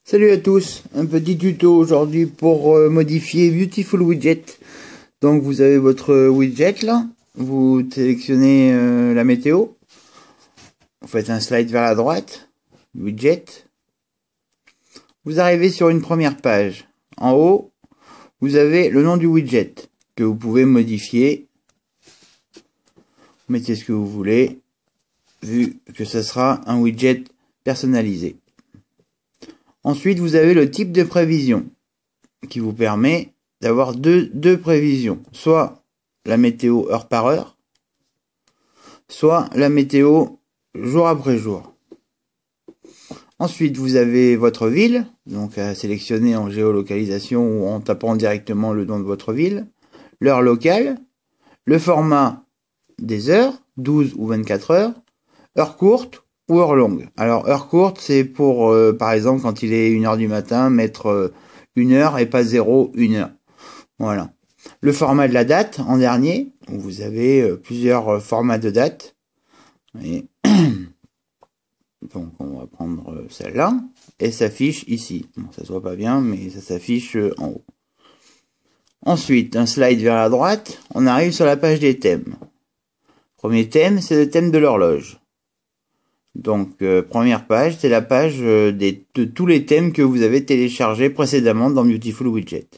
Salut à tous, un petit tuto aujourd'hui pour modifier Beautiful Widget. Donc vous avez votre widget là, vous sélectionnez la météo, vous faites un slide vers la droite, widget, vous arrivez sur une première page. En haut, vous avez le nom du widget que vous pouvez modifier. Vous mettez ce que vous voulez, vu que ce sera un widget personnalisé. Ensuite, vous avez le type de prévision qui vous permet d'avoir deux prévisions. Soit la météo heure par heure, soit la météo jour après jour. Ensuite, vous avez votre ville, donc à sélectionner en géolocalisation ou en tapant directement le nom de votre ville, l'heure locale, le format des heures, 12 ou 24 heures, heure courte ou heure longue. Alors, heure courte, c'est pour, par exemple, quand il est 1h du matin, mettre 1 heure et pas 0, 1 heure. Voilà. Le format de la date, en dernier, vous avez plusieurs formats de date. Et donc, on va prendre celle-là, et s'affiche ici. Bon, ça se voit pas bien, mais ça s'affiche en haut. Ensuite, un slide vers la droite, on arrive sur la page des thèmes. Premier thème, c'est le thème de l'horloge. Donc, première page, c'est la page de tous les thèmes que vous avez téléchargés précédemment dans Beautiful Widget.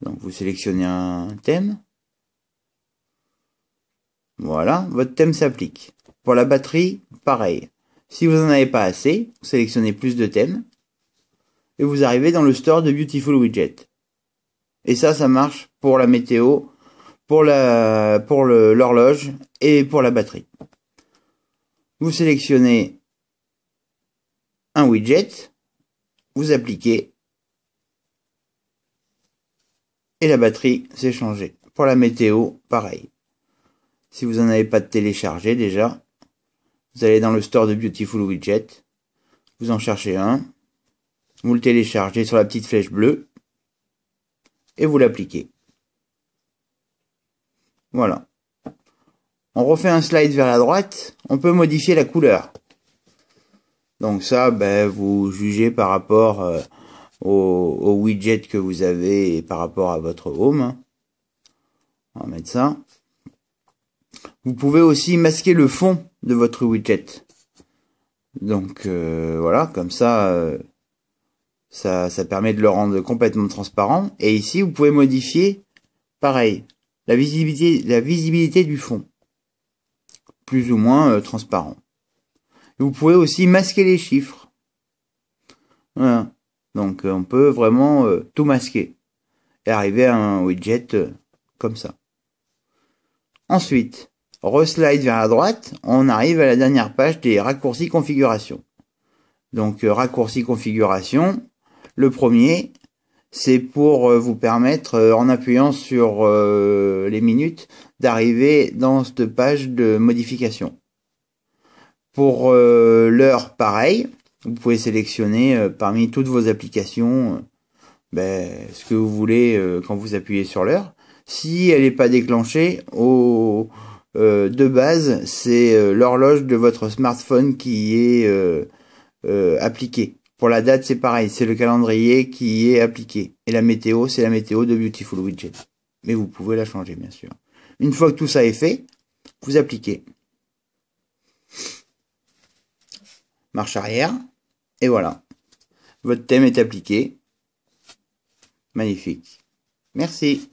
Donc, vous sélectionnez un thème. Voilà, votre thème s'applique. Pour la batterie, pareil. Si vous n'en avez pas assez, vous sélectionnez plus de thèmes. Et vous arrivez dans le store de Beautiful Widget. Et ça marche pour la météo, pour l'horloge et pour la batterie. Vous sélectionnez un widget, vous appliquez, et la batterie s'est changée. Pour la météo, pareil. Si vous n'en avez pas de téléchargé déjà, vous allez dans le store de Beautiful Widget, vous en cherchez un, vous le téléchargez sur la petite flèche bleue, et vous l'appliquez. Voilà. On refait un slide vers la droite, on peut modifier la couleur. Donc ça, vous jugez par rapport au widget que vous avez et par rapport à votre home. On va mettre ça. Vous pouvez aussi masquer le fond de votre widget. Donc voilà, comme ça, ça permet de le rendre complètement transparent. Et ici, vous pouvez modifier, pareil, la visibilité du fond. Plus ou moins transparent. Vous pouvez aussi masquer les chiffres. Voilà. Donc on peut vraiment tout masquer. Et arriver à un widget comme ça. Ensuite, reslide vers la droite, on arrive à la dernière page des raccourcis configuration. Donc raccourcis configuration, le premier, c'est pour vous permettre, en appuyant sur les minutes, d'arriver dans cette page de modification. Pour l'heure, pareil, vous pouvez sélectionner parmi toutes vos applications ce que vous voulez quand vous appuyez sur l'heure. Si elle n'est pas déclenchée, de base, c'est l'horloge de votre smartphone qui est appliquée. Pour la date, c'est pareil, c'est le calendrier qui est appliqué. Et la météo, c'est la météo de Beautiful Widget. Mais vous pouvez la changer, bien sûr. Une fois que tout ça est fait, vous appliquez. Marche arrière. Et voilà. Votre thème est appliqué. Magnifique. Merci.